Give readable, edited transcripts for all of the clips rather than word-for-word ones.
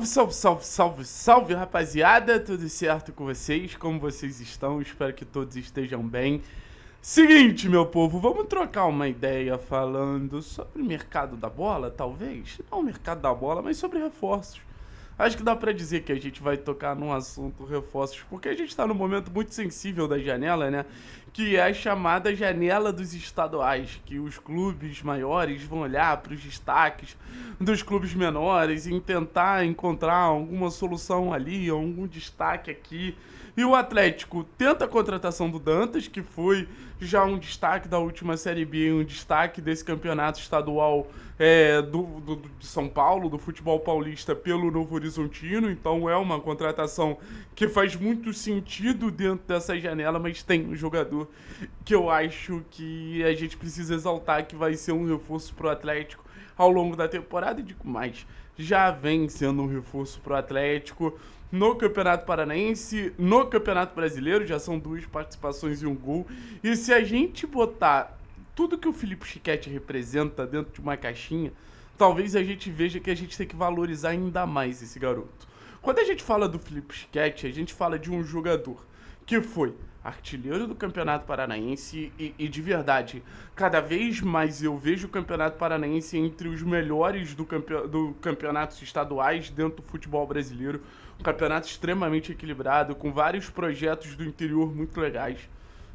Salve, salve, salve, salve, rapaziada! Tudo certo com vocês? Como vocês estão? Espero que todos estejam bem. Seguinte, meu povo, vamos trocar uma ideia falando sobre o mercado da bola, talvez? Não o mercado da bola, mas sobre reforços. Acho que dá pra dizer que a gente vai tocar num assunto reforços, porque a gente tá num momento muito sensível da janela, né? Que é a chamada janela dos estaduais, que os clubes maiores vão olhar para os destaques dos clubes menores e tentar encontrar alguma solução ali, algum destaque aqui. E o Atlético tenta a contratação do Dantas, que foi já um destaque da última Série B, um destaque desse campeonato estadual de São Paulo, do futebol paulista, pelo Novo Horizontino. Então é uma contratação que faz muito sentido dentro dessa janela, mas tem um jogador que eu acho que a gente precisa exaltar, que vai ser um reforço pro Atlético ao longo da temporada. E digo mais, já vem sendo um reforço pro Atlético no Campeonato Paranaense, no Campeonato Brasileiro, já são 2 participações e 1 gol. E se a gente botar tudo que o Felipe Schickett representa dentro de uma caixinha, talvez a gente veja que a gente tem que valorizar ainda mais esse garoto. Quando a gente fala do Felipe Schickett, a gente fala de um jogador que foi artilheiro do Campeonato Paranaense e de verdade, cada vez mais eu vejo o Campeonato Paranaense entre os melhores do campeonatos estaduais dentro do futebol brasileiro. Um campeonato extremamente equilibrado, com vários projetos do interior muito legais.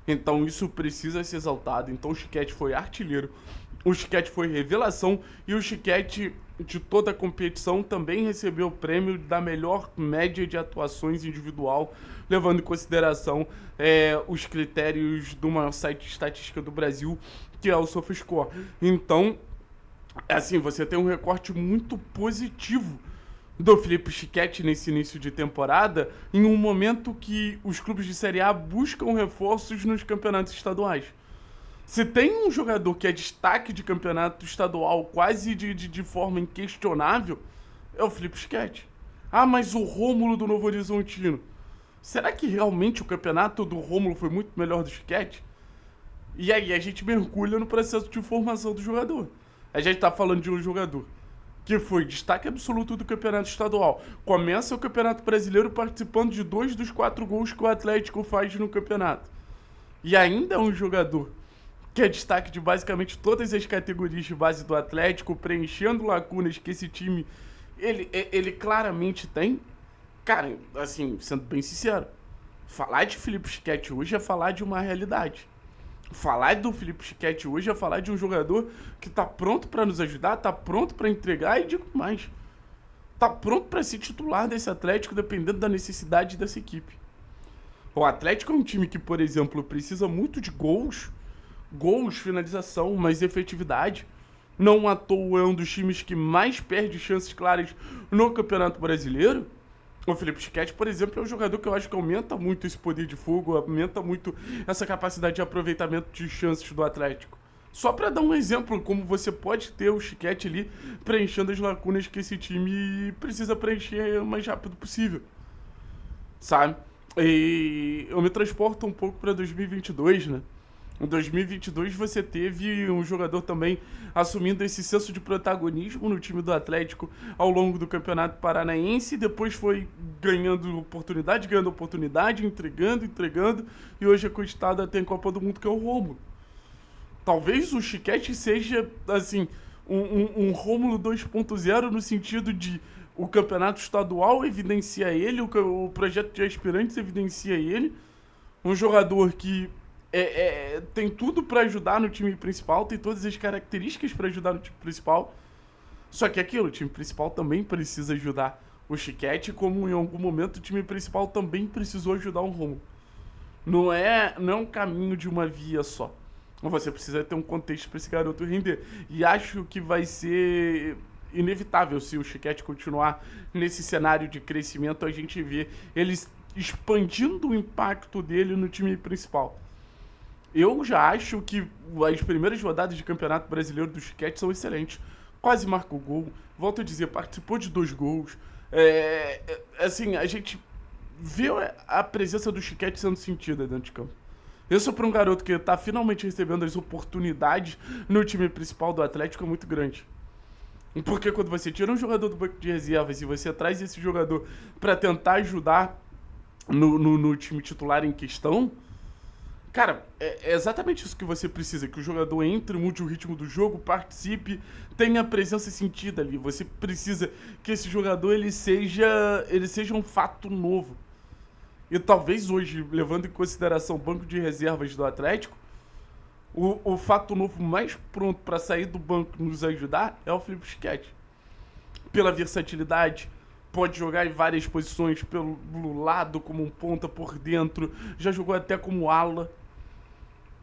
Então isso precisa ser exaltado. Então o Schickett foi artilheiro, o Schickett foi revelação e o Schickett, de toda a competição, também recebeu o prêmio da melhor média de atuações individual, levando em consideração os critérios do maior site de estatística do Brasil, que é o SofaScore. Então, assim, você tem um recorte muito positivo do Felipe Schickett nesse início de temporada, em um momento que os clubes de Série A buscam reforços nos campeonatos estaduais. Se tem um jogador que é destaque de campeonato estadual quase de forma inquestionável, é o Felipe Schickett. Ah, mas o Rômulo do Novo Horizontino. Será que realmente o campeonato do Rômulo foi muito melhor do Schickett? E aí a gente mergulha no processo de formação do jogador. A gente tá falando de um jogador que foi destaque absoluto do campeonato estadual. Começa o Campeonato Brasileiro participando de 2 dos 4 gols que o Atlético faz no campeonato. E ainda é um jogador que é destaque de basicamente todas as categorias de base do Atlético, preenchendo lacunas que esse time, ele claramente tem. Cara, assim, sendo bem sincero, falar de Felipe Schickett hoje é falar de uma realidade. Falar do Felipe Schickett hoje é falar de um jogador que tá pronto pra nos ajudar, tá pronto pra entregar e digo mais, tá pronto pra ser titular desse Atlético dependendo da necessidade dessa equipe. O Atlético é um time que, por exemplo, precisa muito de gols, finalização, mas efetividade. Não à toa é um dos times que mais perde chances claras no Campeonato Brasileiro. O Felipe Schickett, por exemplo, é um jogador que eu acho que aumenta muito esse poder de fogo, aumenta muito essa capacidade de aproveitamento de chances do Atlético. Só para dar um exemplo, como você pode ter o Schickett ali preenchendo as lacunas que esse time precisa preencher o mais rápido possível, sabe? E eu me transporto um pouco para 2022, né? Em 2022 você teve um jogador também assumindo esse senso de protagonismo no time do Atlético ao longo do Campeonato Paranaense, e depois foi ganhando oportunidade, entregando, e hoje é cogitado até em Copa do Mundo, que é o Rômulo. Talvez o Schickett seja, assim, um Rômulo 2.0 no sentido de o campeonato estadual evidencia ele, o projeto de aspirantes evidencia ele, um jogador que tem tudo pra ajudar no time principal, tem todas as características pra ajudar no time principal. Só que aquilo, o time principal também precisa ajudar o Schickett, como em algum momento o time principal também precisou ajudar o Rômulo. Não é um caminho de uma via só. Você precisa ter um contexto pra esse garoto render. E acho que vai ser inevitável, se o Schickett continuar nesse cenário de crescimento, a gente vê ele expandindo o impacto dele no time principal. Eu já acho que as primeiras rodadas de Campeonato Brasileiro do Schickett são excelentes. Quase marcou gol, volto a dizer, participou de 2 gols. Assim, a gente vê a presença do Schickett sendo sentida dentro de campo. Isso para um garoto que está finalmente recebendo as oportunidades no time principal do Atlético é muito grande. Porque quando você tira um jogador do banco de reservas e você traz esse jogador pra tentar ajudar no time titular em questão, cara, é exatamente isso que você precisa, que o jogador entre, mude o ritmo do jogo, participe, tenha presença sentida ali. Você precisa que esse jogador ele seja um fato novo. E talvez hoje, levando em consideração o banco de reservas do Atlético, o fato novo mais pronto para sair do banco e nos ajudar é o Felipe Schick. Pela versatilidade, pode jogar em várias posições, pelo lado, como um ponta por dentro, já jogou até como ala.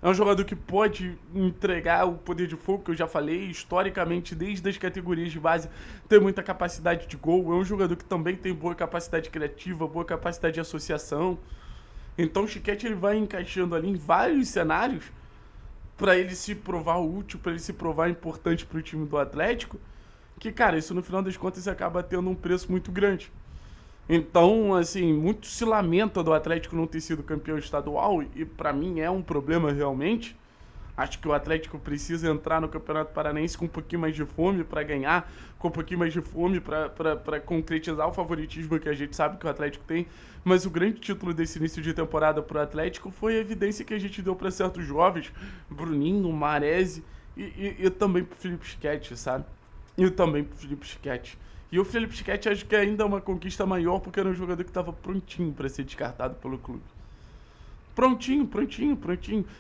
É um jogador que pode entregar o poder de fogo, que eu já falei, historicamente, desde as categorias de base, tem muita capacidade de gol. É um jogador que também tem boa capacidade criativa, boa capacidade de associação. Então o Schick ele vai encaixando ali em vários cenários para ele se provar útil, para ele se provar importante para o time do Atlético, que, cara, isso no final das contas acaba tendo um preço muito grande. Então, assim, muito se lamenta do Atlético não ter sido campeão estadual, e pra mim é um problema realmente. Acho que o Atlético precisa entrar no Campeonato Paranaense com um pouquinho mais de fome pra ganhar, com um pouquinho mais de fome pra concretizar o favoritismo que a gente sabe que o Atlético tem. Mas o grande título desse início de temporada pro Atlético foi a evidência que a gente deu pra certos jovens, Bruninho, Maresi e também pro Felipe Schick, sabe? E também pro Felipe Schick. E o Felipe Schick acho que ainda é uma conquista maior porque era um jogador que estava prontinho para ser descartado pelo clube. Prontinho.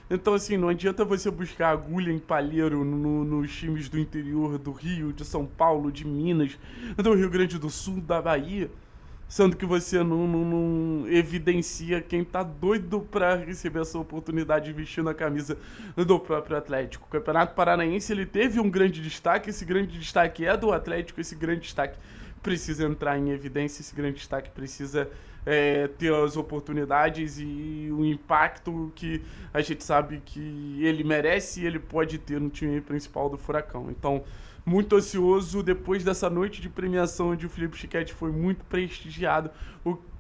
Então, assim, não adianta você buscar agulha em palheiro nos times do interior do Rio, de São Paulo, de Minas, do Rio Grande do Sul, da Bahia, sendo que você não evidencia quem tá doido para receber essa oportunidade vestindo a camisa do próprio Atlético. O Campeonato Paranaense ele teve um grande destaque, esse grande destaque é do Atlético, esse grande destaque precisa entrar em evidência, esse grande destaque precisa ter as oportunidades e o impacto que a gente sabe que ele merece e ele pode ter no time principal do Furacão. Então, muito ansioso depois dessa noite de premiação onde o Felipe Schick foi muito prestigiado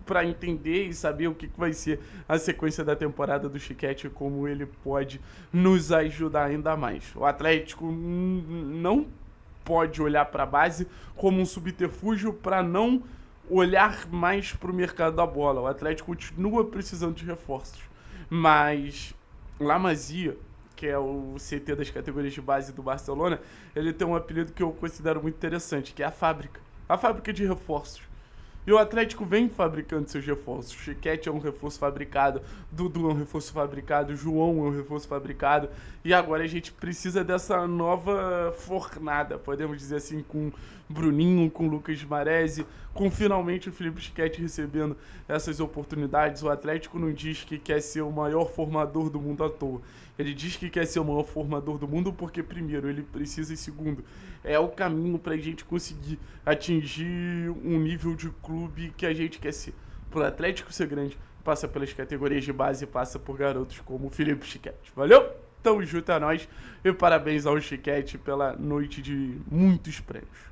para entender e saber o que vai ser a sequência da temporada do Schick, como ele pode nos ajudar ainda mais. O Atlético não pode olhar para a base como um subterfúgio para não olhar mais para o mercado da bola. O Atlético continua precisando de reforços, mas La Masia, que é o CT das categorias de base do Barcelona, ele tem um apelido que eu considero muito interessante, que é a fábrica de reforços. E o Atlético vem fabricando seus reforços. O Schick é um reforço fabricado, Dudu é um reforço fabricado, João é um reforço fabricado. E agora a gente precisa dessa nova fornada, podemos dizer assim, com Bruninho, com Lucas Maresi, com finalmente o Felipe Schick recebendo essas oportunidades. O Atlético não diz que quer ser o maior formador do mundo à toa. Ele diz que quer ser o maior formador do mundo porque, primeiro, ele precisa, e segundo, é o caminho para a gente conseguir atingir um nível de clube que a gente quer ser. Para o Atlético ser grande, passa pelas categorias de base e passa por garotos como o Felipe Schick. Valeu? Tamo junto a nós e parabéns ao Schick pela noite de muitos prêmios.